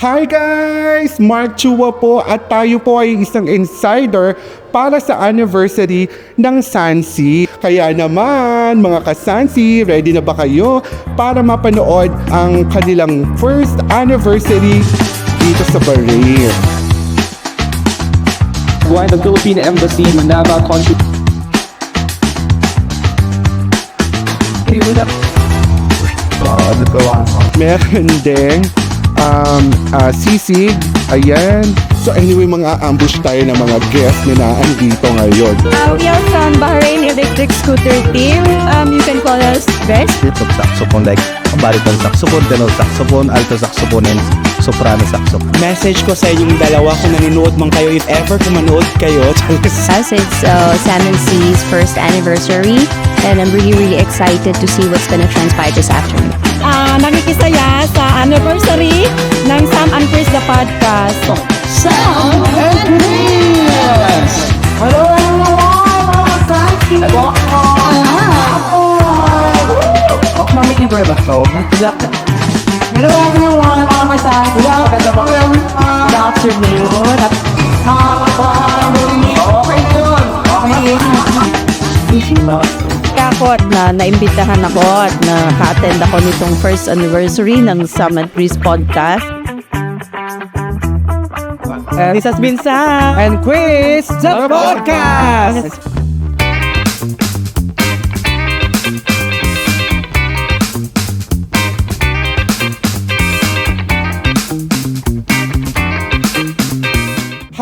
Hi guys! Mark Chua po at tayo po ay isang insider para sa anniversary ng Sansi. Kaya naman mga ka-Sansi, ready na ba kayo para mapanood ang kanilang first anniversary dito sa Bahrain? Why the Philippine Embassy, Manama, Country. Meron ding sisig, ayan. So anyway, mga ambush tayo ng mga guests na naandito ngayon. We are from Bahrain Electric Scooter Team. You can call us BEST. Of saxophone like baritone saxophone, tenor saxophone, alto saxophone, and soprano saxophone. Message ko sa inyong dalawa kung nanonood man kayo, if ever kung manood kayo. As it's Sam and C's first anniversary, and I'm really excited to see what's gonna transpire this afternoon. Nakikisaya sa anniversary ng Sam and Chris the podcast. Sam and Chris! Hello Mami ni Breva. Hello everyone, mga kasaya. Good afternoon. Kakot na naimbitahan ako at naka-attend ako nitong first anniversary ng Sam and Chris podcast. This has been Sam and Chris, the podcast!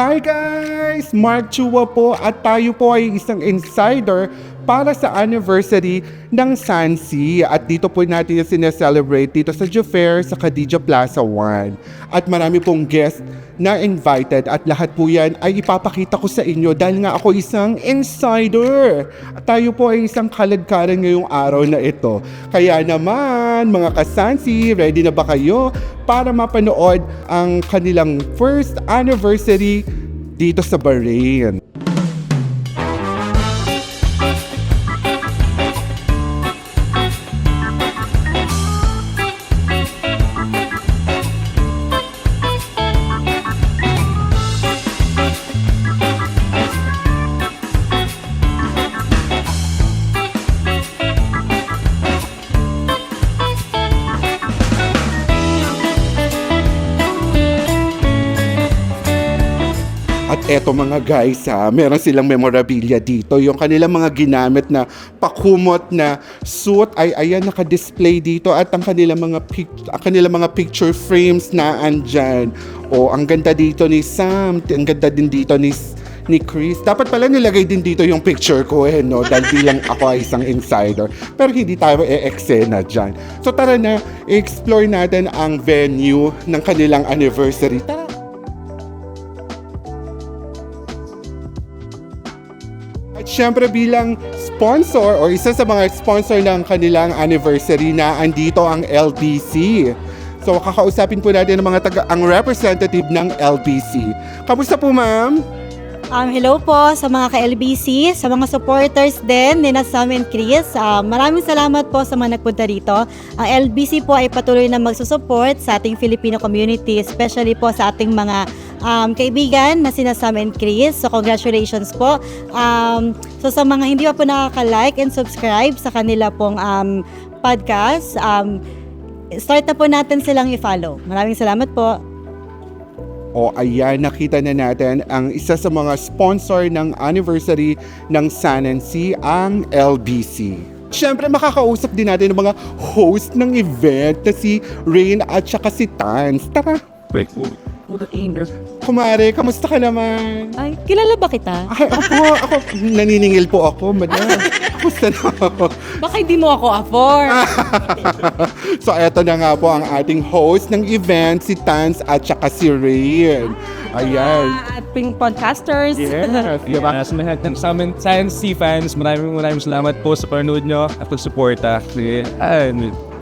Hi guys! Mark Chua po at tayo po ay isang insider para sa anniversary ng Sansi. At dito po natin yung sineselebrate dito sa Jufair sa Khadija Plaza 1. At marami pong guest na invited at lahat po yan ay ipapakita ko sa inyo dahil nga ako isang insider. At tayo po ay isang kaladkaran ngayong araw na ito. Kaya naman mga ka-Sansi, ready na ba kayo para mapanood ang kanilang first anniversary dito sa Bahrain? At eto mga guys meron silang memorabilia dito. Yung kanilang mga ginamit na pakumot na suit ay ayan naka-display dito at ang kanilang mga picture frames na andyan. O ang ganda dito ni Sam, ang ganda din dito ni Chris. Dapat pala nilagay din dito yung picture ko no? Dahil bilang ako ay isang insider. Pero hindi tayo e-eksena dyan. So tara na, explore natin ang venue ng kanilang anniversary. Tara! At syempre bilang sponsor o isa sa mga sponsor ng kanilang anniversary na andito ang LBC. So kakausapin po natin ang representative ng LBC. Kamusta po ma'am? Hello po sa mga ka-LBC, sa mga supporters din ni Sam and Chris. Maraming salamat po sa mga nagpunta rito. Ang LBC po ay patuloy na magsusupport sa ating Filipino community, especially po sa ating mga kaibigan na sina Sam and Chris. So congratulations po. So sa mga hindi pa po nakaka-like and subscribe sa kanila pong podcast, start na po natin silang i-follow. Maraming salamat po. O ayan, nakita na natin ang isa sa mga sponsor ng anniversary ng Sansi, ang LBC. Siyempre makakausap din natin ang mga host ng event na si Rain at saka si Tans. Tara! Kumare, kamusta ka naman? Ay, kilala ba kita? Ay, ako, naniningil po ako, madam. Kamusta na? Baka hindi mo ako afford. So, eto na nga po ang ating host ng event, si Tans at saka si Rain. Ayan. At ping podcasters. Yes. Diba? Sa lahat ng Science C fans, maraming salamat po sa panonood nyo at pag-suporta.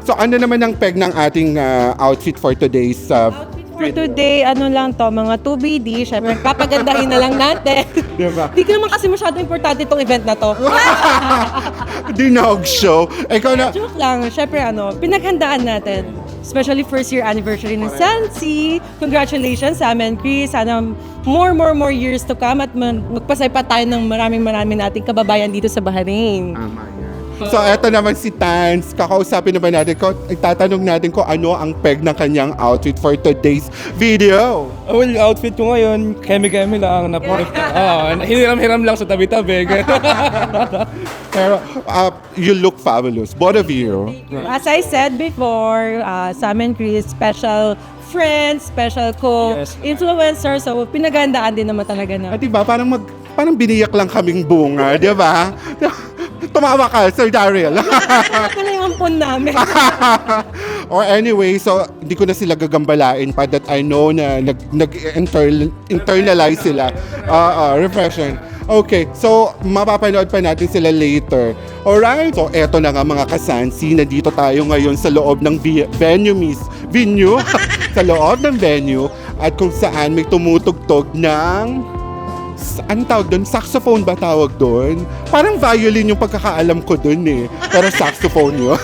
So, ano naman ang peg ng ating outfit for today's For today, lang to, mga 2BD, syempre, papagandahin na lang natin. Diba? Di ko naman kasi masyado importante itong event na to. Dinog show. Ikaw na. Joke lang, syempre, pinaghandaan natin. especially first year anniversary ng Sansi. Congratulations Sam and Chris. Sana more years to come at magpasay pa tayo ng marami nating kababayan dito sa Bahrain. So, eto naman si Tans. Kakausapin naman natin ko, itatanong natin kung ano ang peg ng kanyang outfit for today's video. Well, yung outfit ko ngayon, kemi-kemi lang. Hiram-hiram lang sa tabi-tabi. Pero, you look fabulous. Both of you. As I said before, Sam and Chris, special friends, special co-influencers. So, pinagandaan din naman talaga na. At diba, parang biniyak lang kaming bunga, di ba? Tumawa ka, Sir Daryl. Ito na yung ampon namin. Or anyway, so hindi ko na sila gagambalain pa that I know na nag-internalize sila. Refreshing. Okay, so mapapanood pa natin sila later. Alright, so eto na nga mga kasansi, nandito tayo ngayon sa loob ng venue. Sa loob ng venue at kung saan may tumutugtog ng ano tawag doon? Saxophone ba tawag doon? Parang violin yung pagkakaalam ko doon eh. Pero saxophone yun.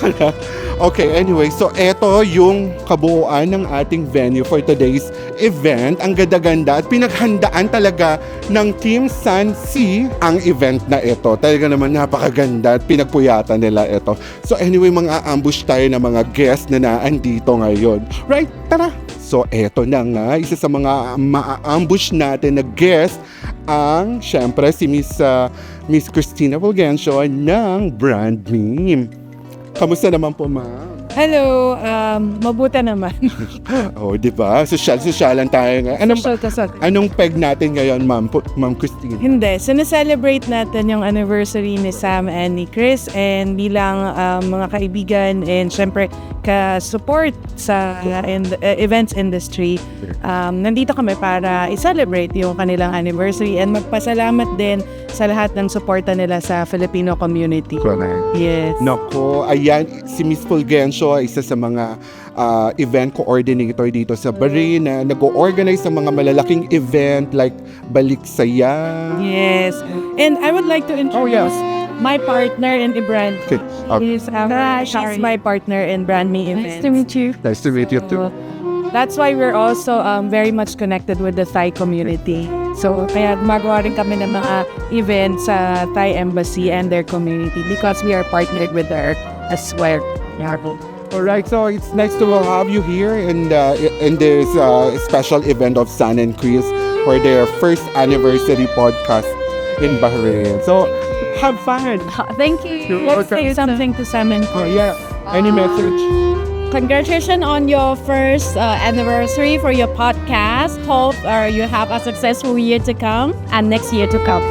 Okay, anyway. So, eto yung kabuuan ng ating venue for today's event. Ang ganda-ganda at pinaghandaan talaga ng Team Sansi ang event na ito. Talaga naman napakaganda at pinagpuyatan nila ito. So, anyway, mga ambush tayo ng mga guests na naandito ngayon. Right? Tara! So, eto na nga, isa sa mga ma-ambush natin na guest ang, syempre, si Miss Cristina Fulgencio ng Brand Meme. Kamusta naman po, ma'am? Hello, mabuti naman. Oh, di ba? Social-socialan tayo nga. Anong peg natin ngayon, Ma'am Cristina? Hindi, sineselebrate natin yung anniversary ni Sam and ni Chris and bilang mga kaibigan and syempre ka-support sa events industry. Nandito kami para i-celebrate yung kanilang anniversary and magpasalamat din sa lahat ng suporta nila sa Filipino community. Yes. Nako, ayan, si Miss Fulgencio, isa sa mga event coordinator dito sa Bahrain na nag-organize ng mga malalaking event like Balik Saya. Yes. And I would like to introduce my partner in the brand. Okay. She's my partner in Brand Me Events. Nice to meet you. Nice to meet you too. That's why we're also very much connected with the Thai community. So, kaya gumagawa rin kami ng mga events sa Thai Embassy and their community because we are partnered with her as well. Alright, so it's nice to have you here in this special event of San and Chris for their first anniversary podcast in Bahrain. So, have fun. Thank you. Let's say something to Sam and Oh yeah, any message? Congratulations on your first anniversary for your podcast. Hope you have a successful year to come and next year to come.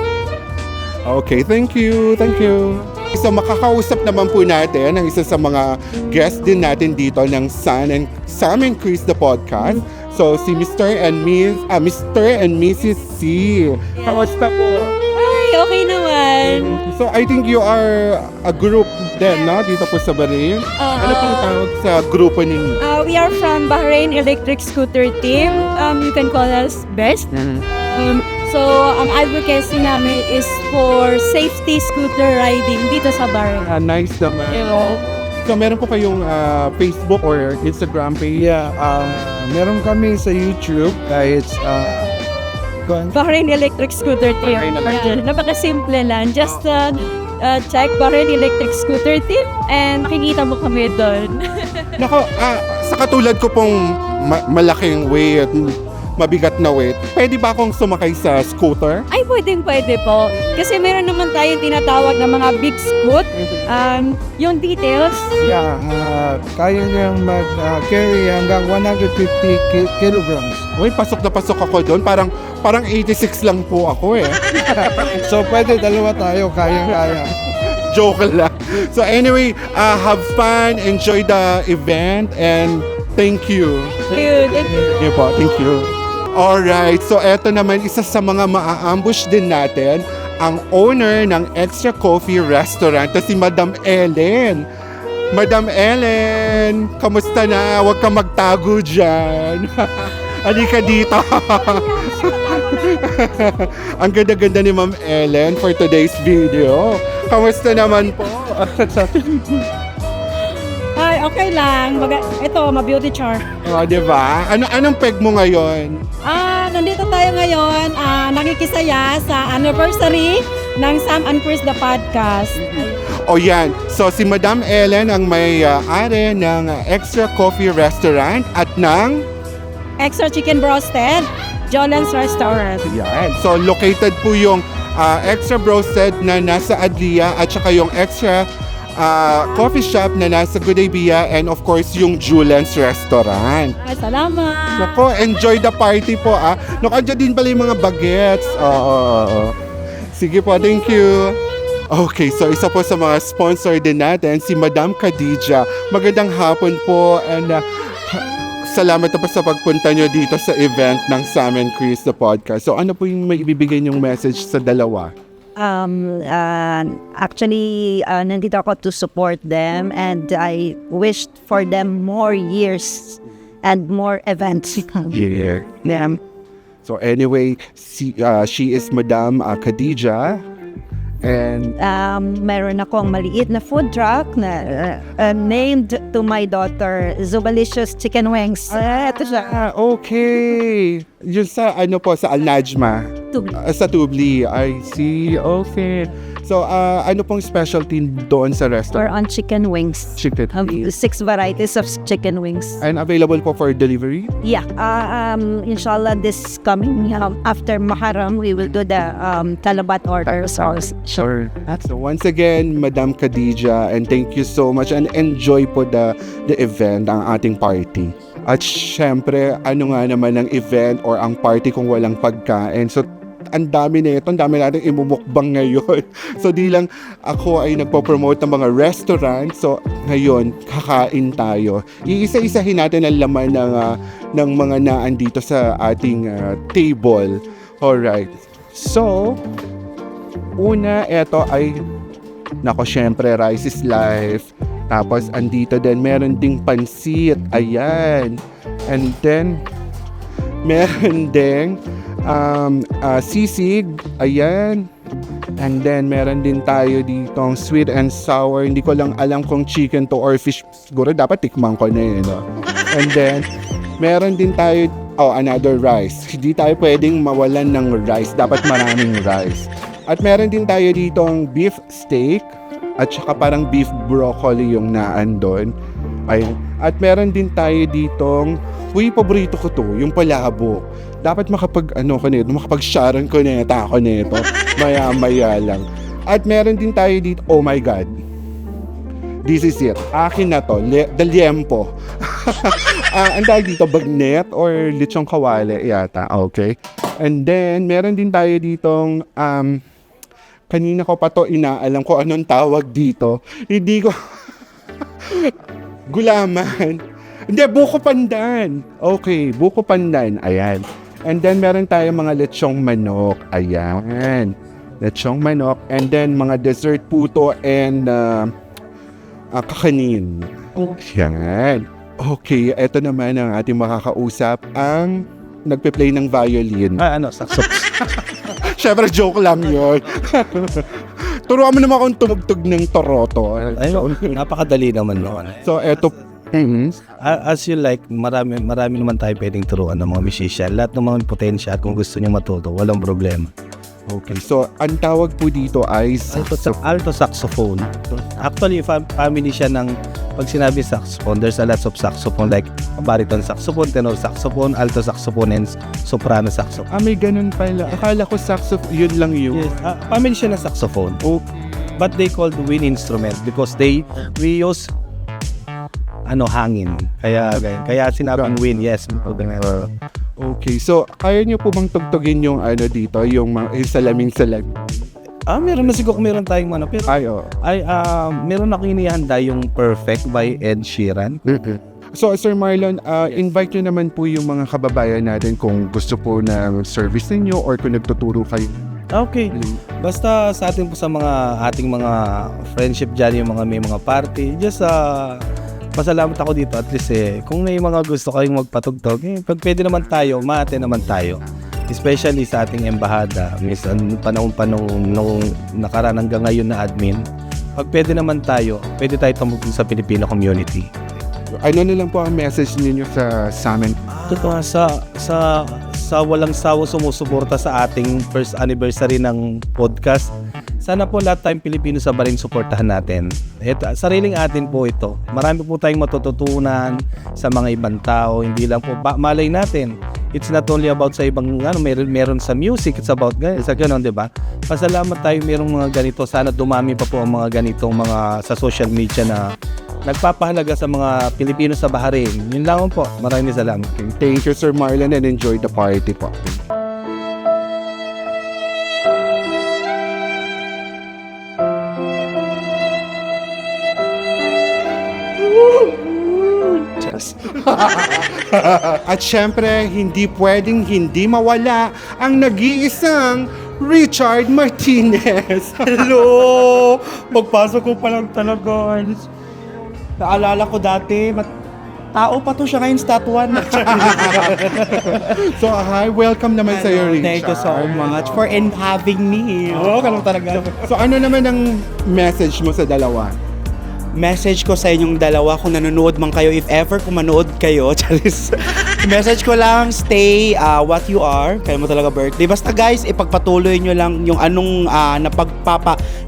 Okay, thank you. Thank you. So makakausap naman po natin ang isa sa mga guest din natin dito ng Sam and Chris the podcast. So si Mr. and Mrs. C. Kamusta po? Ay, okay naman. So I think you are a group din, no? Dito po sa Bahrain. Ano pong tawag sa grupo ninyo? We are from Bahrain Electric Scooter Team. You can call us BEST. So, ang advocacy namin is for safety scooter riding dito sa Bahrain. Nice naman. So meron po kayong Facebook or Instagram page? Yeah, meron kami sa YouTube. It's Bahrain Electric Scooter Team. Napaka-simple lang. Just check Bahrain Electric Scooter Team and makikita mo kami doon. Nako, sa katulad ko pong malaking weight, mabigat na weight, pwede ba akong sumakay sa scooter? Ay, pwede po. Kasi meron naman tayong tinatawag na mga big scoot. Yung details, yeah, kaya niyang mag-carry hanggang 150 kilograms. Uy, pasok na pasok ako doon. Parang 86 lang po ako eh. So pwede dalawa tayo, kaya-kaya. Joke lang. So anyway, have fun, enjoy the event, and thank you. Thank you. Okay po, thank you. Alright, so eto naman, isa sa mga maa-ambush din natin, ang owner ng Extra Coffee Restaurant, si Madam Ellen. Madam Ellen, kamusta na? Huwag ka magtago dyan. Halika dito. Ang ganda-ganda ni Ma'am Ellen for today's video. Kamusta naman po? Hi, okay lang. Ito, ma-beauty char. O, diba? Anong peg mo ngayon? Nandito tayo ngayon, nakikisaya sa anniversary ng Sam and Chris the Podcast. O yan, so si Madam Ellen ang may ari ng Extra Coffee Restaurant at ng... Extra Chicken Broasted, Jolen's Restaurant. Yan. So located po yung Extra Broasted na nasa Adlia at saka yung Extra coffee shop na nasa Good Idea and of course yung Julian's Restaurant. Ay, salamat. Nako, enjoy the party po Nako, andyan din pala yung mga bagets. Oo. Sige po, thank you. Okay, so isa po sa mga sponsor din natin, si Madam Khadija. Magandang hapon po and salamat na po sa pagpunta nyo dito sa event ng Sam and Chris the Podcast. So ano po yung may ibibigay nyong message sa dalawa? Actually, nandito ako to support them and I wished for them more years and more events. Yeah. Yeah. So anyway, she is Madam Khadija and Meron akong maliit na food truck na named to my daughter, Zubalicious Chicken Wings. Ito siya. okay. Yun sa sa Al Najma. Tubli. Sa Tubli. I see. Okay. So ano pong specialty doon sa We're restaurant? on chicken wings. Chicken. 6 varieties of chicken wings. And available po for delivery? Yeah. Inshallah, this coming after Muharram, we will do the talabat order. Sure. So once again, Madam Khadija, and thank you so much and enjoy po the event, ang ating party. At syempre, ano nga naman ang event or ang party kung walang pagkain. So ang dami nito, ang dami natin imumukbang ngayon. So di lang ako ay nagpo-promote ng mga restaurant. So ngayon, kakain tayo. Iisa-isahin natin ang laman ng mga naan dito sa ating table. Alright. So, una, ito ay, nako, syempre, rice is life. Tapos, andito din, meron ding pansit. Ayan. And then, meron ding sisig. Ayan. And then, meron din tayo ditong sweet and sour. Hindi ko lang alam kung chicken to or fish. Siguro dapat tikman ko na yun. No? And then, meron din tayo, another rice. Hindi tayo pwedeng mawalan ng rice. Dapat maraming rice. At meron din tayo ditong beef steak. At saka parang beef broccoli yung naan doon. Ayan. At meron din tayo ditong, paborito ko to, yung palabo. Dapat makapag-sharon ko neta ako nito. Maya-maya lang. At meron din tayo dito, oh my God. This is it. Akin na to, the liempo. Ang tawag dito, bagnet or lechong kawale yata. Okay. And then, meron din tayo ditong, kanina ko pa to inaalam ko anong tawag dito. Hindi ko... Gulaman. Hindi, buko pandan. Okay, buko pandan. Ayan. And then, meron tayo mga lechong manok. Ayan. Lechong manok. And then, mga dessert puto and kakanin. Ayan. Okay, eto naman ang ating makakausap. Ang nagpe-play ng violin. Saxophone. Siyempre, joke lang yun. Turuan mo naman akong tumugtog ng toroto. Napakadali naman noon. So, eto. As you like, marami naman tayo pwedeng turuan ng mga musician. Lahat ng mga potential, kung gusto niyo matuto, walang problema. Okay, so ang tawag po dito ay Alto saxophone. Actually, family siya ng, pag sinabi saxophone, there's a lot of saxophone like baritone saxophone, tenor saxophone, alto saxophone, and soprano saxophone. may ganun pala. Akala ko yun lang yun. Yes, family siya ng saxophone. Okay. But they called wind instrument because we use hangin. Kaya sinabing wind, yes. Okay, so kaya niyo po bang tugtugin yung dito, yung salamin-salag? Meron na siguro, meron tayong pero meron ako inihanda yung Perfect by Ed Sheeran. So, Sir Marlon, invite nyo naman po yung mga kababayan natin kung gusto po na service ninyo or kung nagtuturo kayo. Okay. Basta sa atin po sa ating mga friendship dyan, yung may mga party, just pasalamat ako dito at least kung may mga gusto kayong magpatugtog, pag pwede naman tayo, maate naman tayo. Especially sa ating embahada, panahon nung nakaraan hanggang ngayon na admin, pag pwede naman tayo, pwede tayo tumugtog sa Filipino community. ano na lang po ang message ninyo sa amin? Totoo sa walang sawang sumusuporta sa ating first anniversary ng podcast. Sana po lahat tayong Pilipino sa Bahrain suportahan natin. Sariling atin po ito. Marami po tayong matututunan sa mga ibang tao. Hindi lang po malay natin. It's not only about sa ibang meron sa music, it's about sa ganun, 'di ba? Pasalamat tayo merong mga ganito. Sana dumami pa po ang mga ganitong mga sa social media na nagpapahalaga sa mga Pilipino sa Bahrain. Yun lang po. Maraming salamat. Thank you, Sir Marlon, and enjoy the party po. At syempre, hindi pwedeng hindi mawala ang nag-iisang Richard Martinez. Hello! Pagpasok ko pa lang talaga. Naalala ko dati, tao pa to siya ngayon, statuan. So, hi, welcome naman sa iyo, Richard. Thank you so much for having me. Oo, ganun talaga. So, ano naman ang message mo sa dalawa? Message ko sa inyong dalawa, kung nanonood man kayo, if ever kung manood kayo, charis. Message ko lang, stay what you are. Kaya mo talaga birthday. Basta guys, ipagpatuloy nyo lang yung anong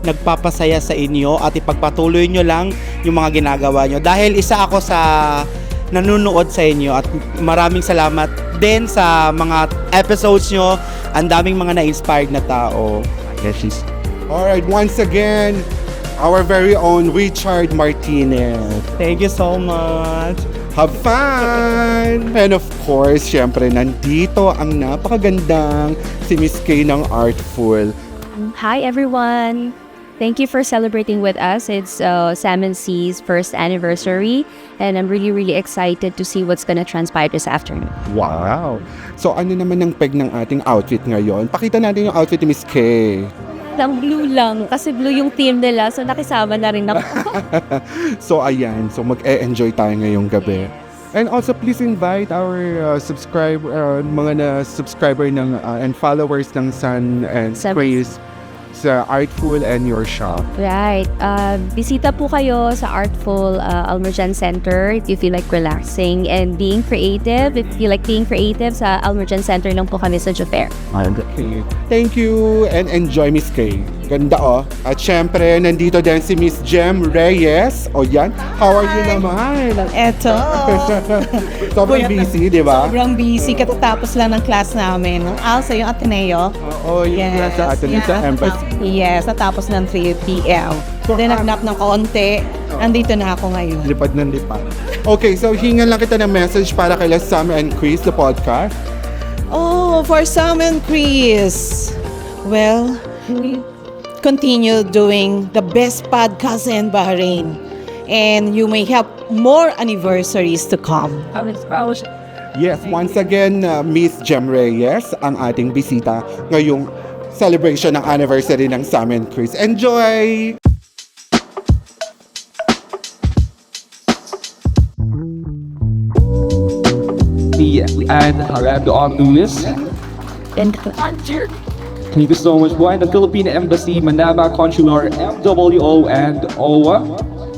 nagpapasaya sa inyo at ipagpatuloy nyo lang yung mga ginagawa nyo. Dahil isa ako sa nanonood sa inyo at maraming salamat din sa mga episodes nyo. Ang daming mga na-inspired na tao. Yes, Alright, once again, our very own Richard Martinez. thank you so much. Have fun! And of course, syempre, nandito ang napakagandang si Miss Kay ng Artful. Hi everyone! Thank you for celebrating with us. It's Sam and C's first anniversary, and I'm really excited to see what's gonna transpire this afternoon. Wow! So ano naman ang peg ng ating outfit ngayon? Pakita natin yung outfit ni Miss Kay. Lang blue lang, kasi blue yung team nila, so nakisama na rin ako. So ayan, so mag-e-enjoy tayo ngayong gabi. And also please invite our mga subscriber ng and followers ng Sun and Praise sa Artful and your shop. Right. Bisita po kayo sa Artful Almerjan Center if you feel like relaxing and being creative. If you like being creative, sa Almerjan Center lang po kami sa Jufair. Okay. Thank you and enjoy, Miss Kay. Ganda At syempre, nandito din si Miss Jem Reyes. O yan, how are you naman? Eto. Sobrang busy, di ba? Sobrang busy. Katatapos lang ng class namin. Also, yung Ateneo. Oo, yung nasa atin sa embassy. Yes, natapos ng 3 p.m. Then, nagnap ng kaunti. Andito na ako ngayon. Lipad ng lipad. Okay, so hingan lang kita ng message para kay Sam and Chris, the podcast. Oh, for Sam and Chris. Well, continue doing the best podcast in Bahrain. And you may have more anniversaries to come. Yes, once again, Miss Jem Reyes, ang ating bisita ngayong celebration ng anniversary ng Sam and Chris. Enjoy! And Harado Luis. And Thank you so much po. And the Philippine Embassy, Manama Consular MWO and OWA.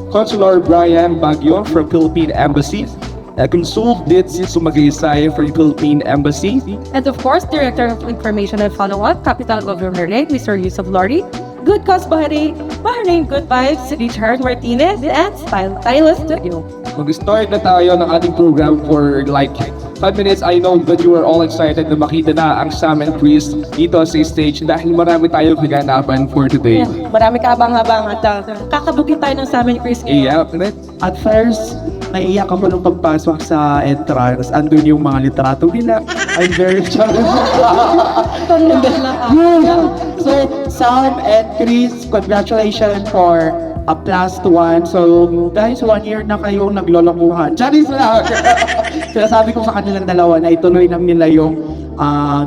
Consular Brian Baguio from Philippine Embassy. Consul Ditsi Sumagaysay from Philippine Embassy. And of course, Director of Information and Follow-up, Capital Government, Mr. Yusuf Lori. Good Cause Bahrain, Bahrain Good Vibes, Richard Martinez, and Stylist Studio. Mag-start na tayo ng ating program for like 5 minutes. I know that you are all excited na makita na ang Sam and Chris dito sa stage dahil marami tayong gaganapan for today. Marami kaabang-abang at kakabukit tayo ng Sam and Chris. Yeah, At first, naiiyak ako nung pagpasok sa entrance. Andun yung mga litrato nila. I'm very challenged. So, Sam and Chris, congratulations for a +1. So, guys, 1 year na kayong naglolokohan. Charis lang! Sinasabi ko sa kanilang dalawa na ituloy lang nila yung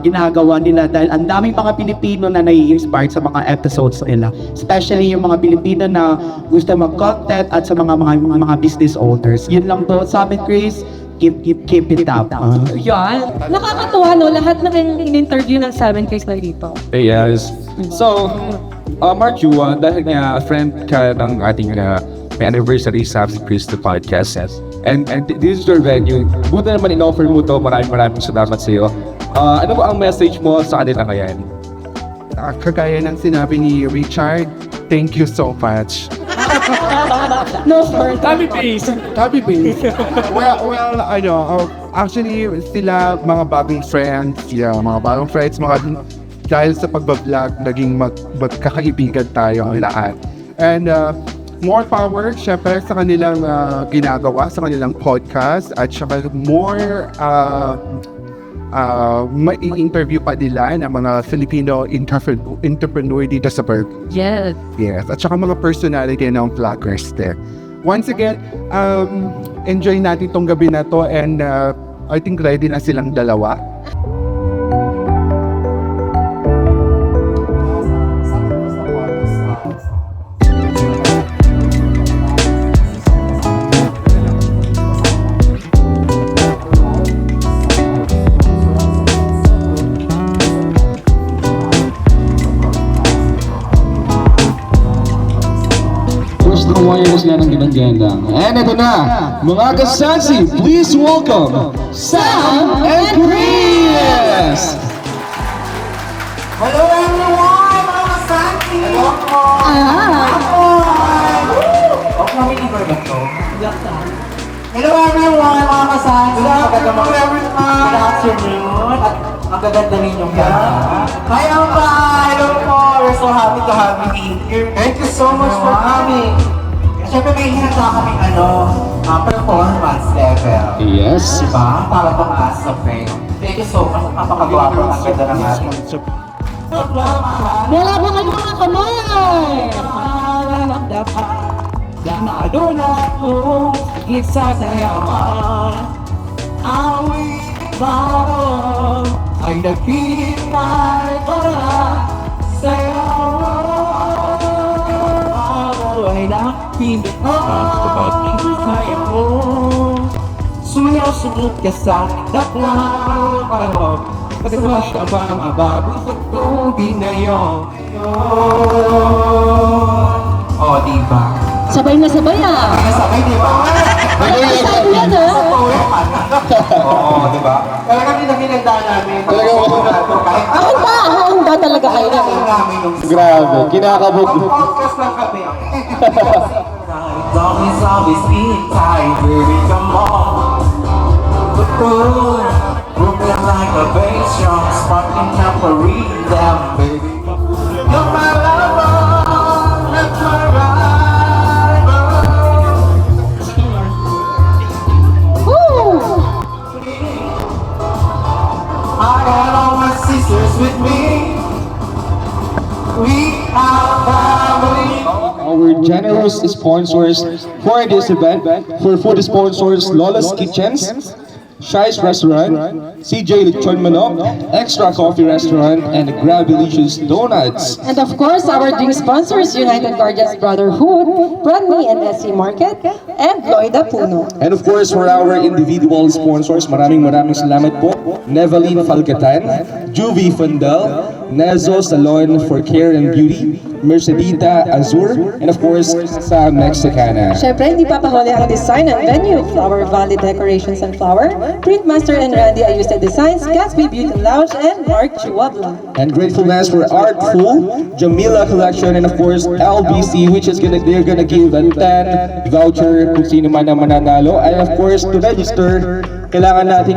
ginagawa nila dahil ang daming mga Pilipino na nai-inspired sa mga episodes nila. Especially yung mga Pilipino na gusto mag-content at sa mga business owners. Yun lang po. Sabi, Chris, keep it up. Yan. Nakakatuwa, no? Lahat na in-interview ng Sam and Chris na dito. yes. So, Mark, dahil nga friend ka ng ating may anniversary sa Chris the Podcast, And this is your venue. Buti naman in-offer mo to. Maraming salamat sa iyo. Ano ba ang message mo sa kanila ngayon? Kagaya ng sinabi ni Richard, thank you so much. No, sir. Tabi please. Tabi base. Well, actually, sila mga bagong friends, dahil sa pagbablog, naging magkakaibigan tayo ang lahat. And more power, syempre, sa kanilang ginagawa, sa kanilang podcast, at saka more mai-interview pa nila ng mga Filipino entrepreneur dito sa Berg. Yes. Yes, at saka mga personality ng vloggers there. Once again, enjoy natin tong gabi na to, and I think ready na silang dalawa. Warriors yan ang ginagandang. And ito na, mga kasansi, please welcome Sam and Chris! Hello everyone, mga kasanti! Hello po! Hello everyone, mga kasanti! Good afternoon! At ang gaganda ninyong ganda. Hi Amba! Hello po! We're so happy to have you here. Thank you so much for coming! Siyempre may hinanda kaming performance level. Yes. Diba? Para tumaas sa fame. Thank you so much. Napakagwapo ang ganda ng ating. Wala ba kayo mga kamay? Parang dapat ganado na ako isa sa yaman. Awit baro ay nagpinay para sa'yo. Ay nakpinay sa'yo. Sumayaw-sunod ka sa daklang parang Pagkatapos ka ba mabago sa tubig na yun? O, diba? Sabay na sabay ah. Sabay, diba? Sabi yan ah. Oo, diba? Talagang pinagdaan namin. Ahanda talaga kayo na. Grabe, kinakabog. Podcast lang kami. Dami sabi, speak time, baby, come on. Moving like a bass drum, sparking up a rhythm, baby. You're my lover, that's my rival. I got all my sisters with me. We are family. Our generous sponsors for this event, for food sponsors, Lola's Kitchens, Shai's Restaurant, CJ Lechon Manok, Extra Coffee Restaurant, and Gravelicious Donuts. And of course, our drink sponsors, United Guardians Brotherhood, Brandney and SC Market, and Lloyda Puno. And of course, for our individual sponsors, maraming salamat po. Neveline Falcatan, Juvie Fundal, Nezo Salon for Care and Beauty, Mercedita Azur, and of course, sa Mexicana. Siyempre, hindi papahuli ang design and venue, Flower Valley Decorations and Flower, Printmaster and Randy Ayuste Designs, Gatsby Beauty Lounge, and Mark Chuabla. And gratefulness for Artful, Jamila Collection, and of course, LBC, which is they're gonna give a 10 voucher kung sino man ang mananalo. And of course, to register, kailangan natin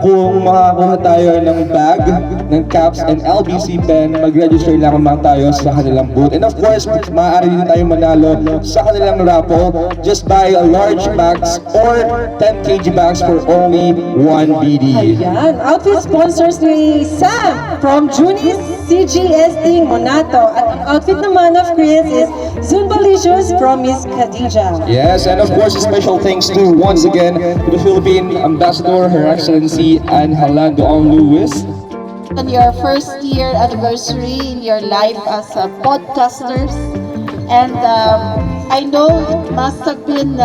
kung makakuha tayo ng bag, ng caps, and LBC pen, mag-register lamang tayo sa kanilang booth. And of course, maaari din tayo manalo sa kanilang raffle. Just buy a large bags or 10 kg bags for only 1 BD. Ayan, outfit sponsors ni Sam from Junis CGSD Monato. At ang outfit naman of Chris is Zumbalicious from Miss Khadija. Yes, and of course, special thanks to, once again, to the Philippine Ambassador, Her Excellency Anne Halando Ong Lewis. On your first year anniversary in your life as a podcasters, and I know it must have been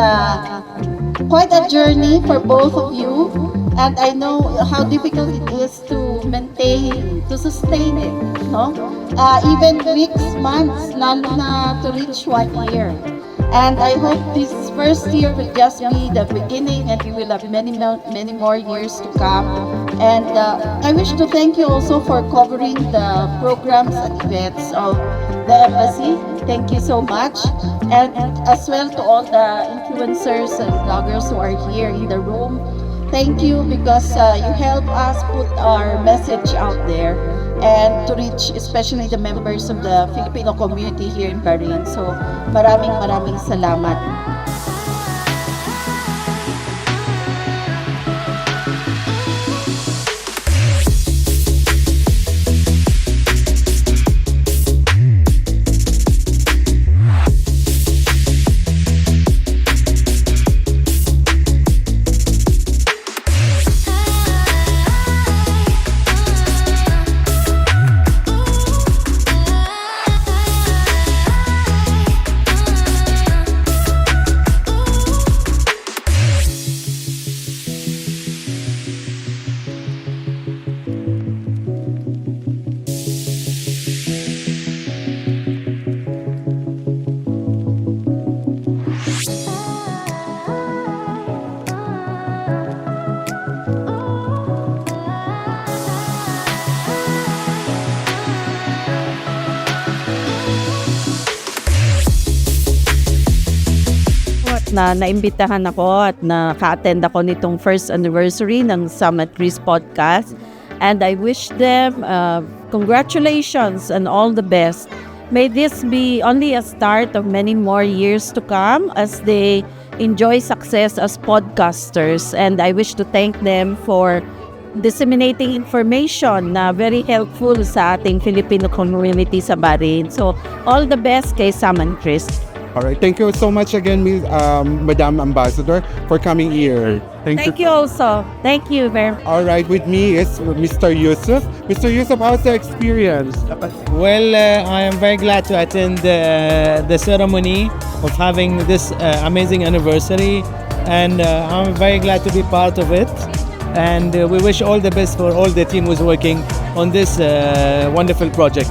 quite a journey for both of you, and I know how difficult it is to maintain, to sustain it, no? Even weeks, months, lalo na to reach 1 year. And I hope this first year will just be the beginning, and you will have many more years to come. And I wish to thank you also for covering the programs and events of the embassy. Thank you so much. And as well to all the influencers and bloggers who are here in the room. Thank you because you help us put our message out there and to reach especially the members of the Filipino community here in Bahrain. So maraming salamat. na naimbitahan ako at naka-attend ako nitong first anniversary ng Sam at Chris podcast. And I wish them congratulations and all the best. May this be only a start of many more years to come as they enjoy success as podcasters. And I wish to thank them for disseminating information na very helpful sa ating Filipino community sa Bahrain. So, all the best kay Sam and Chris. All right, thank you so much again, Madam Ambassador, for coming here. Thank you also. Thank you very much. All right, with me is Mr. Yusuf. Mr. Yusuf, how's the experience? Well, I am very glad to attend the ceremony of having this amazing anniversary, and I'm very glad to be part of it. And we wish all the best for all the team who's working on this wonderful project.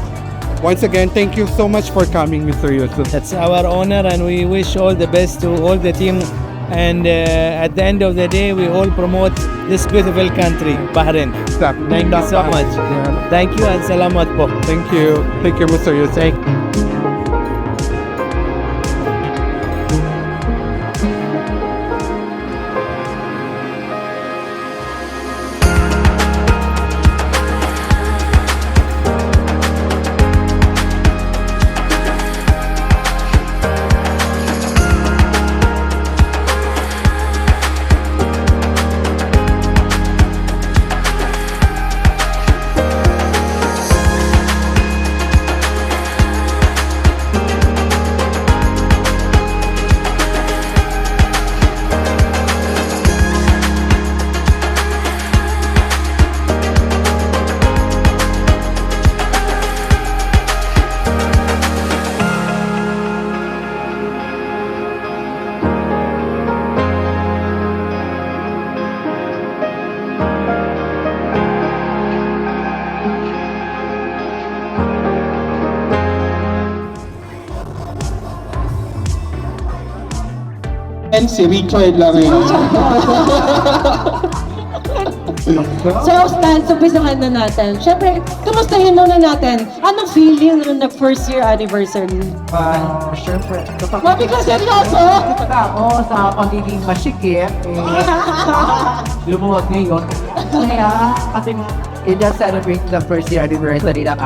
Once again, thank you so much for coming, Mr. Yusuf. It's our honor, and we wish all the best to all the team. And at the end of the day, we all promote this beautiful country, Bahrain. Thank you so much. Thank you and salamat po. Thank you. Thank you, Mr. Yusuf. Si Richard lang yun. So, Stan, umpisahan na natin. Siyempre, kumustahin muna natin. Anong feeling nung first year anniversary? Siyempre. Mami ka seryoso? Ako sa pagiging masikip, lumuwag ngayon. Kaya, kasi just celebrate the first year anniversary ng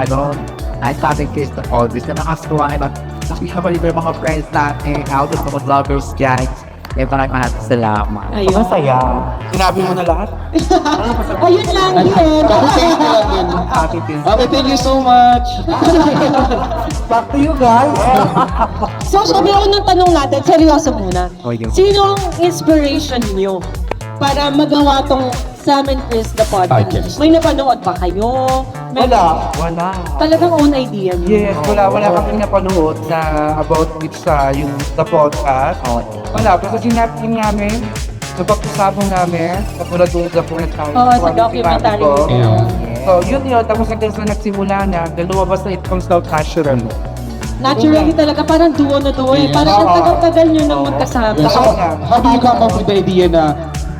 I started Kiss to all this. Na nakasuwa ay nakikabalik yung mga friends natin, out of mga vloggers dyan. Maraming salamat. Ayun. Masaya. Sinabi mo na lahat? Ayun lang yun. Okay, thank you so much. Back to you guys. So, sabi ko nung tanong natin, seryoso muna. Sino ang inspiration niyo para magawa tong Sam and Chris the podcast? May napanood ba kayo? Wala. Talagang own idea niyo? Yes, wala kami napanood na about with yung the podcast. Wala, pero sinabi namin, napag-usapong namin, katulad doon sa punat namin. Oo, sa documentary. So, yun, tapos hanggang sa nagsimula na, lumabas na itong South Asheron. Naturally talaga, parang duo na duo eh. Parang ang tagal-tagal nyo nang magkasama. Yeah, so, how do you come up with the idea na,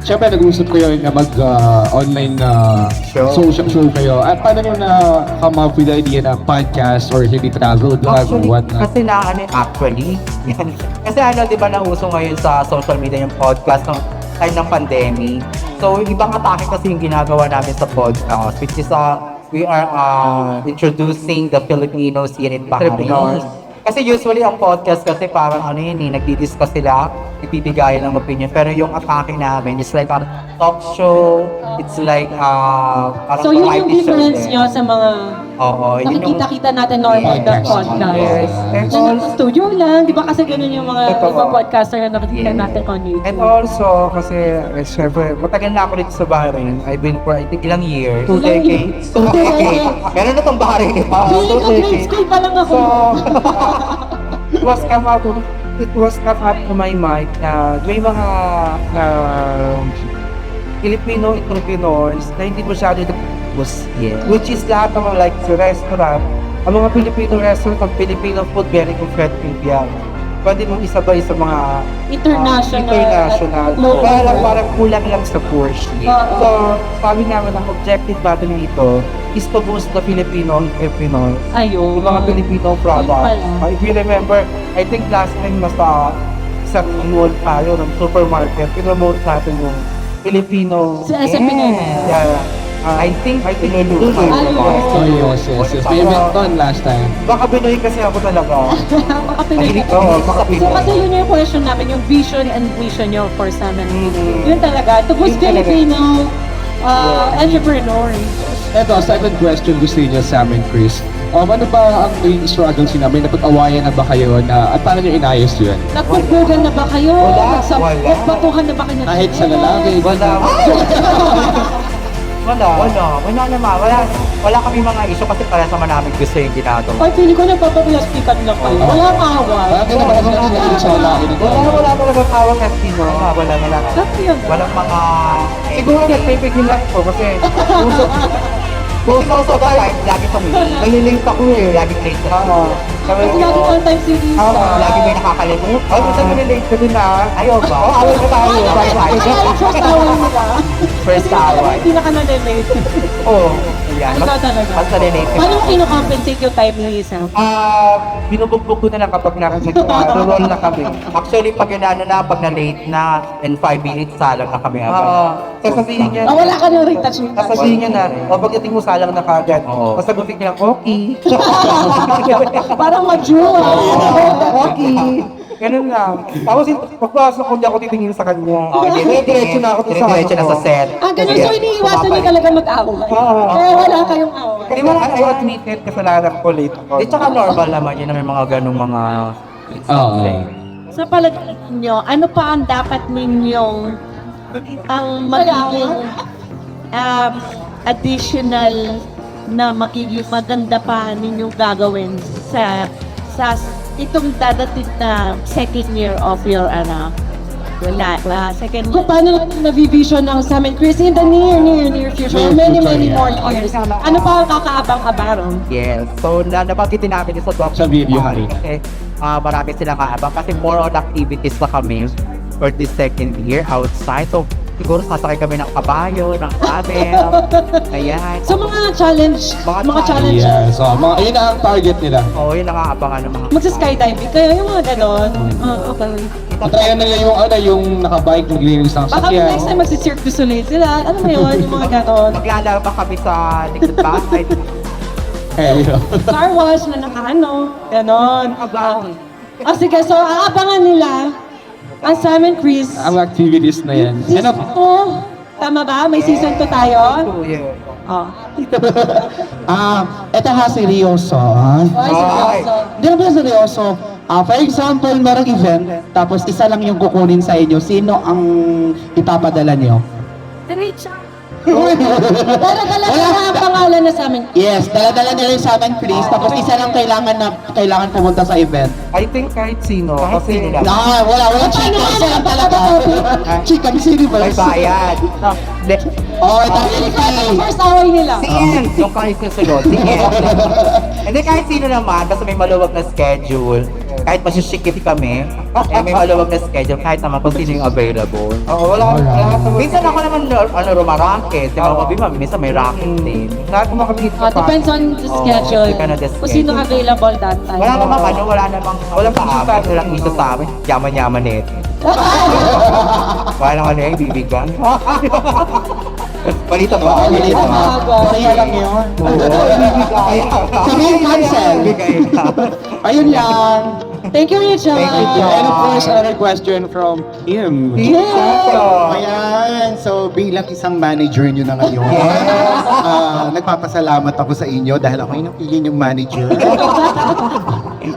syempre nag-usap kayo na mag-online social show kayo. At paano nyo na come up with the idea na podcast or hindi travel vlog or what not? Kasi actually, yan. Kasi di ba nauso ngayon sa social media yung podcast ng time ng pandemic. So, ibang atake kasi yung ginagawa namin sa podcast, which is we are introducing the Filipinos here in Bahrain. Kasi usually ang podcast kasi parang nagdi-discuss sila, ipibigayan ng opinion. Pero yung atake namin is like a talk show, it's like parang So yun yung variety show difference din. nyo sa mga nakikita-kita natin normal na podcast. Yes. And Na nasa studio lang, di ba kasi ganun yung mga ibang podcaster na nakikita natin on YouTube. And also, kasi, syempre, matagal na ako dito sa Bahrain. I've been for, I think, ilang years. 2 decades. 2 decades. Meron na tong Bahrain eh. Feeling ko grade school pa lang ako. It was come up to my mind na may mga Filipino entrepreneurs na hindi masyado nag-focus. Which is lahat ng mga like sa restaurant. Ang mga Filipino restaurant, ang Filipino food, very competitive yan. Pwede mong isabay sa mga international. Kaya lang parang kulang lang sa push. So, sabi namin ang objective natin dito is to boost the Filipino entrepreneurs. Ayun. Yung mga Filipino products. If you remember, I think last time nasa isang mall tayo ng supermarket, pinomote natin yung Filipino. Sa Pinoy. Yeah. I think Lulu. Oh, yes. May event doon last time. Baka Pinoy kasi ako talaga. Baka Pinoy. Baka So Pinoy. kasi yun yung question namin, yung vision and mission nyo for Salmon. Yun talaga, to boost Filipino entrepreneurs. Eto, second question gusto niyo sa amin, Chris. Ano ba ang naging struggles niyo? May napag-awayan na ba kayo na at paano niyo inayos yun? Nagpagbugan na ba kayo? Wala. Nagbatuhan na ba kayo? Kahit sa lalaki? Wala naman. Wala kami mga issue kasi para sa namin gusto yung ginagawa. Ay, feeling ko nagpapaplastikan lang kayo. Walang awa. Bakit naman sila sa lalaki nito? Wala talagang tawag kasi wala. Walang mga... Siguro nagpipigil lang po kasi Most of the time, lagi kami. Nalilink ako eh. Lagi late ako. Kasi lagi on time series. Lagi may nakakalimutan. Ay, basta nalilate ka din na. Ayaw ba? Awal ka tayo. Bye-bye. First hour nila. First hour. Hindi na ka na-late. Oo. Ayan. Ikaw talaga. Basta nalilate ka. Paano mo kino-compensate yung time nyo isa? Binubugbog ko na lang kapag roll na kami. Actually, pag pag na-late na, in 5 minutes, salang na kami agad. Sasabihin niya. Wala ka ng retouch. Sasabihin niya na, o pagdating mo salang na kagad. Sasagutin niya lang, okay. Parang mature. Okay. Ganun lang. Tapos pagpasok ko, hindi ako titingin sa kanya. Diretso na ako sa set. Ganun. So, iniiwasan niyo talaga mag-away. Kaya wala kayong away. Hindi mo na kayo admitted kasalanan ko late ako. Di tsaka normal naman yun na may mga ganung mga... Sa palagay ninyo, ano pa ang dapat ninyong magiging additional na magiging maganda pa ninyong gagawin sa itong dadating na second year of your second Kung paano na-vision ng Salmon Chris in the near future, many more years. Ano pa ang kakaabang-abang? Yes. So, nabagitin natin sa top Sa video, Hari. Kasi marami silang kaabang kasi more on activities na kami for this second year outside. So, siguro sasakay kami ng kabayo, ng camel. Ayan. So mga challenge. Yeah, so yun ang target nila. Oo, yun ang aabangan ng mga... Magsa-skydiving kayo, yung mga ganon. Okay. Tayo na yung nakabike, naglilinis ng Baka sakyan. next time magsi-Cirque du Soleil sila. Ano mo yun, yung mga ganon. Maglalaba kami sa likod bahay. Car wash na ganon. Sige, so aabangan nila ang Salmon Chris. Ang activities na yan. Season 2. Tama ba? May season 2 tayo? Ito seryoso. Hindi naman seryoso. For example, merong event, tapos isa lang yung kukunin sa inyo. Sino ang ipapadala niyo? Dala-dala na ang pangalan na sa amin. Yes, dala-dala nila yung Salmon Chris, tapos isa lang kailangan pumunta sa event. I think kahit sino. Kasi Wala chika. Isa lang talaga. Chika, sino ba? may bayad. Ito First away nila. Si Ian. Yung kahit ko sa'yo. Si Ian. Hindi kahit sino naman, basta may maluwag na schedule. Kahit masishikip kami, may maluwag na schedule, kahit naman kung sino yung available. Oo, wala. Minsan ako naman, rumarangkit. Di ba, Mabiba, minsan may racket din. Lahat mo makapit ka pa. Depends on the Oo, schedule. depend on the Kung sino schedule. available that time. Wala namang walang paabot. Walang isa sa amin. Yaman-yaman na ito. Wala naman na yung bibigyan. Balita ba? Balita ba? Masaya lang yun. Sabihin cancel. Ayun lang. Thank you, Rachel. And of course, another question from him. Ayan, so bilang isang manager nyo na ngayon, nagpapasalamat ako sa inyo dahil ako yung napili yung manager.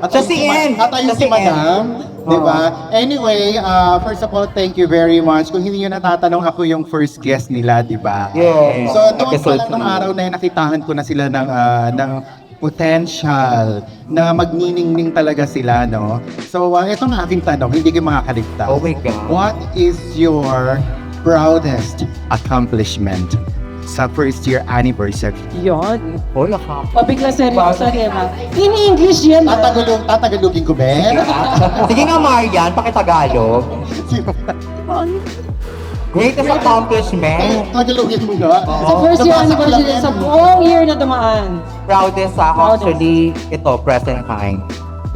At Sa CN. At ayun si Madam, di ba? Anyway, first of all, thank you very much. Kung hindi nyo natatanong, ako yung first guest nila, di ba? Yes. So, doon pa lang ng araw na yun, nakitahan ko na sila ng potential na magniningning talaga sila, no? So, ito ang aking tanong, hindi ko makakaligtas. Oh my God. What is your proudest accomplishment sa first year anniversary? Yun. Hoy, akam. Pabigla seryoso, diba? In English yan. Tatagalogin ko, Ben? Sige nga, Marian, pakitagalog. Greatest accomplishment. Tagalogin mo nga. Sa first year anniversary, sa buong year na dumaan. Proudest actually, ito, present time.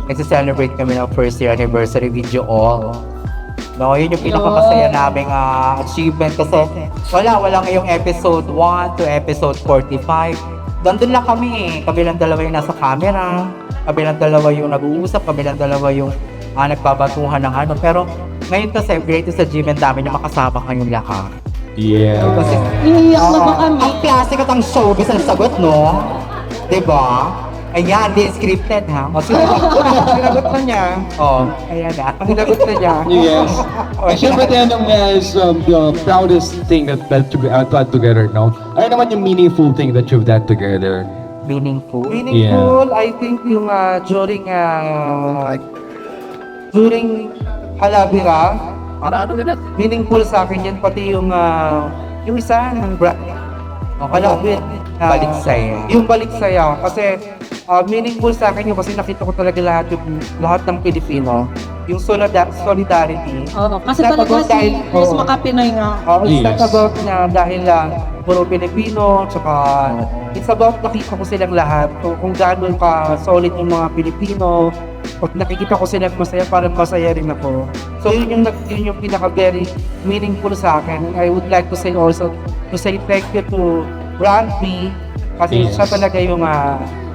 Nagsi-celebrate kami ng first year anniversary video all. No, yun yung pinakamasaya naming achievement kasi walang yung episode 1 to episode 45. Doon lang kami eh. Kami lang dalawa yung nasa camera. Kami lang dalawa yung nag-uusap. Kami lang dalawa yung nagbabatuhan ng ano. Pero ngayon kasi, greatest achievement namin na makasama kayong lahat. Yeah. Kasi, Iiyak na ba kami? ang classic at ang showbiz ang sagot, no? Diba? Ayan, di scripted ha. O sige, sinagot na niya. O, ayan na. Sinagot na niya. Yes. Siyempre, tinanong niya is the proudest thing that done together, no? Ano naman yung meaningful thing that you've done together? Meaningful? Meaningful, I think yung during Halabira, meaningful sa akin yan, pati yung isa, Balik saya. Yung balik saya, kasi meaningful sa akin yun kasi nakita ko talaga lahat ng Pilipino. Yung solidarity. Oo, kasi Not talaga about si dahil- Chris oo. Makapinoy nga. It's not Yes. about na dahil puro Pilipino, tsaka it's about nakita ko silang lahat. Kung gaano ka solid yung mga Pilipino, pag nakikita ko silang masaya, parang masaya rin ako. So yun yung pinaka very meaningful sa akin. I would like to say also, to say thank you to Randy, kasi Yes. siya talaga yung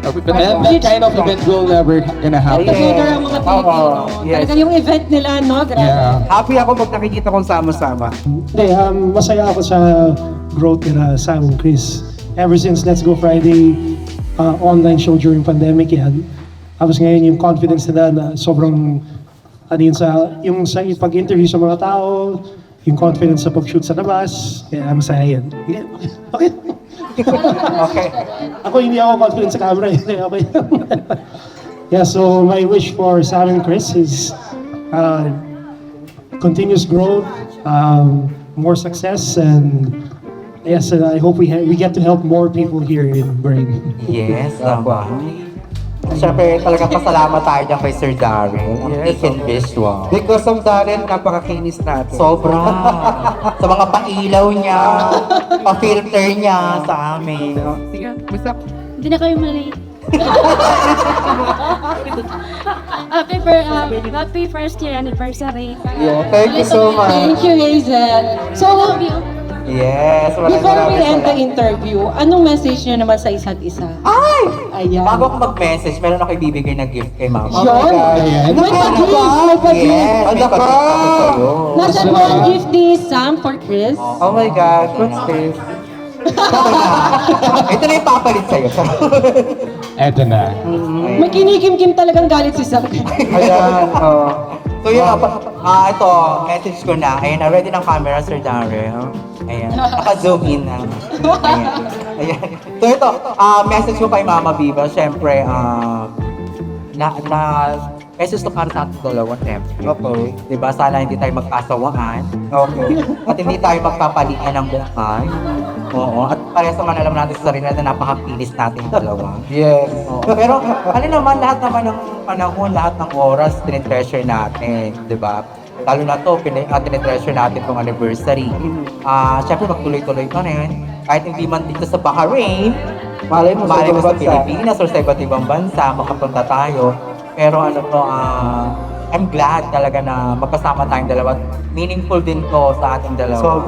That kind of event will never gonna happen. Together ang mga Pilipino. yes. Talaga yung event nila, no? Grabe. Yeah. Happy ako pag nakikita kong sama-sama. Hindi, masaya ako sa growth nila Sam and Chris. Ever since Let's Go Friday online show during pandemic yan, tapos ngayon yung confidence nila na sobrang yung sa pag-interview sa mga tao, yung confidence sa pag-shoot sa labas, kaya masaya yan. Okay. Okay. Ako hindi ako confident sa camera. Okay. Yeah, so my wish for Sam and Chris is continuous growth, more success, and yes, I hope we get to help more people here in Brain. Yes, tama. Siyempre, talagang pasalamat tayo dyan kay Sir Darren. Yes. Yes. Visual. Because of Darren, napakakinis natin. Sobra. Sa mga pailaw niya, pa-filter niya sa amin. Sige, basta. Hindi na kayo mali. Happy first year anniversary. Yeah, thank you so much. Thank you, Hazel. So, Yes, before we end the interview, anong message niyo naman sa isa't isa? Ay! Ayan. Bago ako mag-message, meron ako ibibigay na gift kay Mama. Yun. May pa-gift. Yes, may Ano ka? pa-gift ako sa'yo. Nasa po ang gift ni Sam for Chris. Oh my God, what's this? Ito na yung papalit sa'yo. Eto na. May kinikim-kim talagang galit si Sam. Ayan, So yun, ito, message ko na. Ayan, ready ng camera, Sir Darrell. Ayan, naka-zoom in na. Ayan. So ito, message ko kay Mama Viva. Siyempre, message to para sa ating dalawa, siyempre. Okay. Diba, sana hindi tayo magkasawaan. Okay. At hindi tayo magpapalian ng buhay. Oo, at parehas naman alam natin sa sarili na napaka-pilis natin dalawa. Yes. Oo. Pero ano naman, lahat naman ng panahon, lahat ng oras, tinitreasure natin, di ba? Lalo na to, tinitreasure natin itong anniversary. Siyempre, magtuloy-tuloy pa rin. Kahit hindi man dito sa Bahrain, malay mo sa Pilipinas or sa iba't ibang bansa, makapunta tayo. Pero ano to, I'm glad talaga na magkasama tayong dalawa. Meaningful din to sa ating dalawa.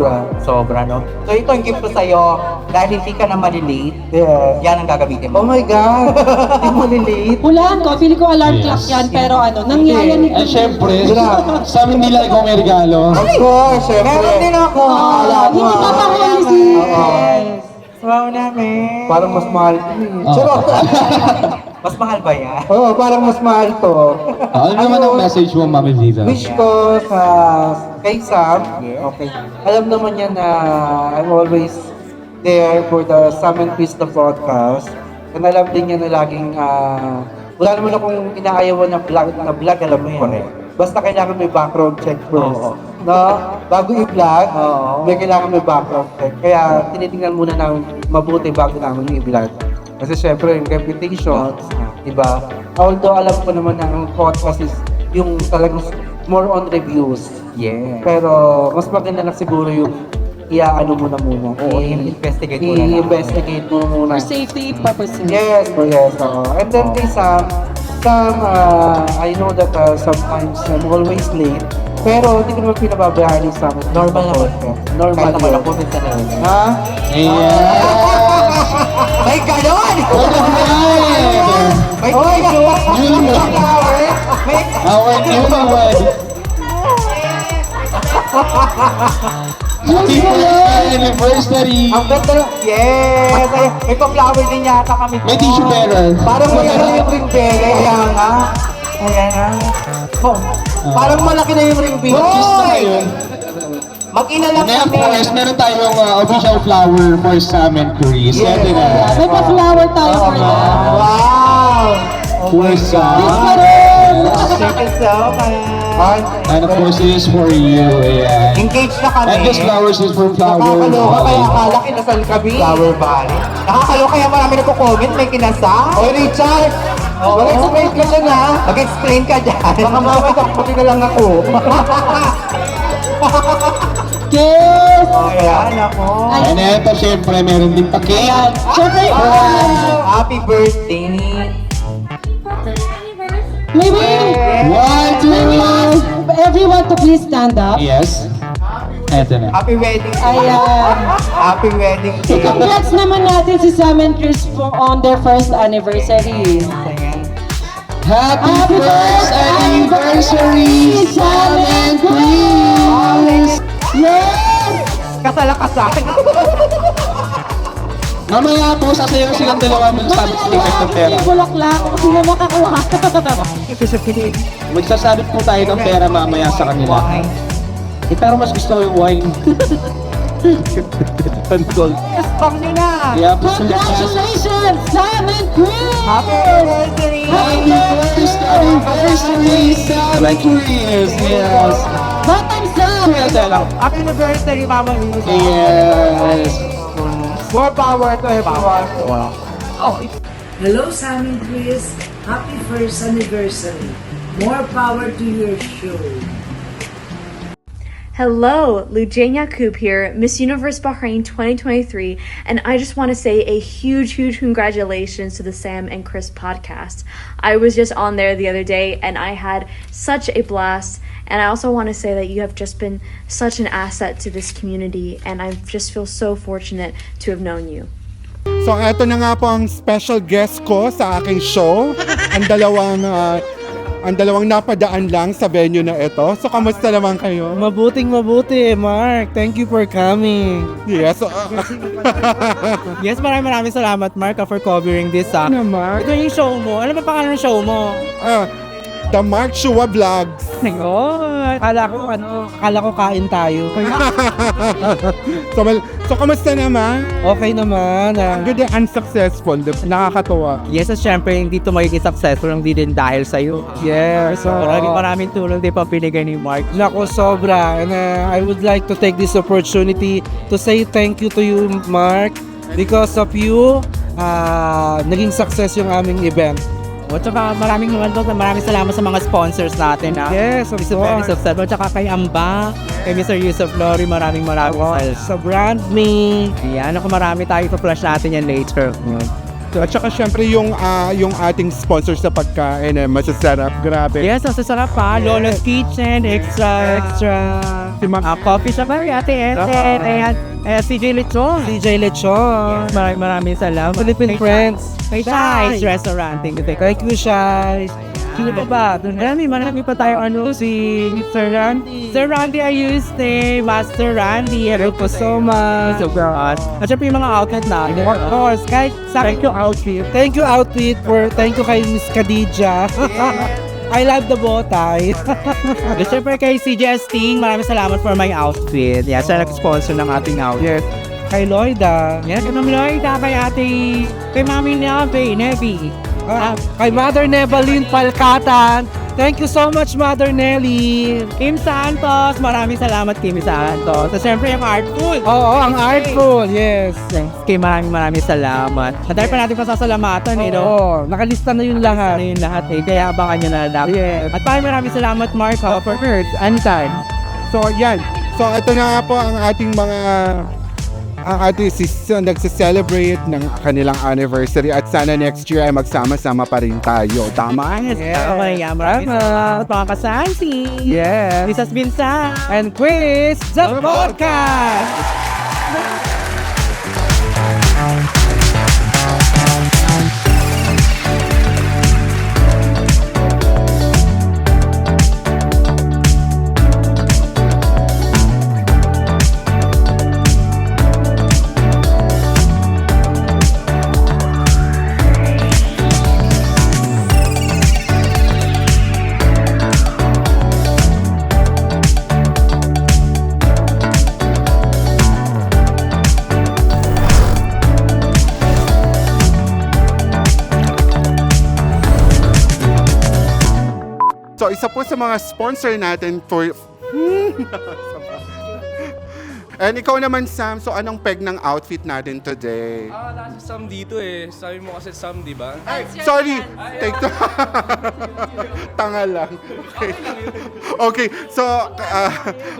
Sobra, no? So ito ang gift ko sa'yo, dahil hindi ka na malilate, yan ang gagamitin mo. Oh my God! Hindi mo relate. Hulaan ko, feeling ko alarm clock yan, pero nangyayari nito. Eh, syempre, sa amin nila ikaw may regalo. Of course, syempre. Meron din ako. Hindi papahuli si... Wow namin. Parang mas mahal. Charot! Mas mahal ba yan? Oo, parang mas mahal to. Ano naman ang message mo, Mami Lita? Wish ko kay Sam, okay. Alam naman niya na I'm always there for the Sam and Chris the podcast. And alam din niya na laging, wala naman akong inaayawan na vlog, alam mo yan. Basta kailangan may background check first. No? Bago i-vlog, may kailangan may background check. Kaya tinitingnan muna namin mabuti bago namin i-vlog. Kasi syempre yung reputations, diba? Although alam ko naman na ang podcast is yung talagang more on reviews. Yeah. Pero mas maganda na siguro yung iaano mo na muna. I-investigate mo na lang. I-investigate mo muna. For safety purposes. Yes, oo. And then kay Sam, I know that sometimes I'm always late. Pero hindi ko naman pinababayaan ni Sam. Normal naman po. Normal Kahit naman yun. ako din sa nila. Ha? May ganon! May Our newlywed. Happy birthday anniversary! Ang ganda na. Yes! Ay, may pa-flower din yata kami. May tissue bearer. Parang may ano yung ring bearer. Kaya nga. Ayan nga. Oh, parang malaki na yung ring bearer. Kiss na ngayon. Mag-ina lang And of kami. course, meron tayong official flower for Sam and Chris. Yes. Yan na. May pa-flower tayo for that. Wow! For Sam. Thank you so much. And of course, it is for you. Ayan. Engaged na kami. And this flowers is from Flower Nakakaloka kaya Valley. akala kinasal kami. Flower Valley. Nakakaloka kaya marami nagko-comment may kinasal. Oy, Richard! Mag-explain ka dyan ha! Mag-explain ka dyan. Baka mamay takputi na lang ako. Yes! Ayan ako. And eto, syempre, meron din pa-cake. Siyempre, Happy birthday. maybe One, two. everyone to please stand up. Yes. Eto na. Happy wedding day. Ayan. Happy wedding day. Congrats naman natin si Sam and Chris on their first anniversary. Happy first anniversary, Sam and Chris! Yes! Kasala-kasal. Mamaya po, sasayaw silang dalawa magsasabi ng pera. Bulaklak, kung sino makakuha. Magsasabit po tayo ng pera mamaya sa kanila. Pero mas gusto ko yung wine. Pankol. Stop nyo na. Kaya po sa Congratulations, Sam and Chris! Happy anniversary. Happy first anniversary, Sam and Chris! Yes! Batang Sam! Happy anniversary, Mama. Yes! More power to everyone. Wow. Hello, Sam and Chris. Happy first anniversary. More power to your show. Hello, Lujenia Coop here, Miss Universe Bahrain 2023, and I just want to say a huge congratulations to the Sam and Chris podcast. I was just on there the other day and I had such a blast, and I also want to say that you have just been such an asset to this community, and I just feel so fortunate to have known you. So eto na nga po ang special guest ko sa aking show. Ang dalawang napadaan lang sa venue na ito. So kamusta naman kayo? Mabuti, Mark. Thank you for coming. Yes. Yes, maraming salamat, Mark, for covering this. Mark? Ito yung show mo. Ano ba pangalan ng show mo? The Mark Chua Vlogs. Akala ko kain tayo. So, kamusta naman? Okay naman. Good and unsuccessful. Nakakatawa. Yes, at syempre, hindi ito magiging successful hindi din dahil sa'yo. Yes. Maraming tulong din pa binigay ni Mark. Naku, sobra. And I would like to take this opportunity to say thank you to you, Mark. Because of you, naging success yung aming event. At saka maraming salamat sa mga sponsors natin. Yes, of Very course. successful. At saka kay Amba, kay Mr. Yusuf Lori, maraming Sa brand me. Yan, marami tayo pa-flash natin yan later. At saka syempre yung ating sponsor sa pagkain, masasarap. Grabe. Yes, masasarap pa. Lolo's Kitchen, extra. Si Ma'am Coffee shop, Ate Ethel. Ayan, CJ Lechon. Maraming salamat. Philippine Friends. Kay Shai's Restaurant. Thank you. Thank you, Shai. Sino pa ba? Marami pa tayo si Sir Randy. Sir Randy Ayuste, Master Randy. Hello po so much. So girls. At syempre yung mga outlet natin. Of course, kahit sa akin yung outfit. Thank you, Outfit. Thank you kay Miss Khadija. I love the bow tie. At syempre kay CJ Sting, maraming salamat for my outfit. Yeah, siya nag-sponsor ng ating outfit. Kay Lloyda. Yes, kay Mami Lloyda, kay Mami Nevi. Kay Mother Nevaline Palkatan. Thank you so much, Mother Nelly. Kim Santos, maraming salamat Kim Santos. At syempre yung Artful. Oo, ang Artful, yes. Kay maraming salamat. At dahil pa natin pasasalamatan no? Oo, nakalista na yung lahat. Kaya abangan nyo na lang. Yes. At maraming salamat Mark for anytime. So, yan. So, ito na nga po ang ating mga nagse-celebrate ng kanilang anniversary at sana next year ay magsama-sama pa rin tayo. Tama? Okay, maraming mga kasansi. Yes. This has been Sam And Chris, the podcast. So, isa po sa mga sponsor natin for... And ikaw naman, Sam, so anong peg ng outfit natin today? Nasa Sam dito eh. Sabi mo kasi Sam, di ba? Ay, sorry! Take two. Tanga lang. Okay, so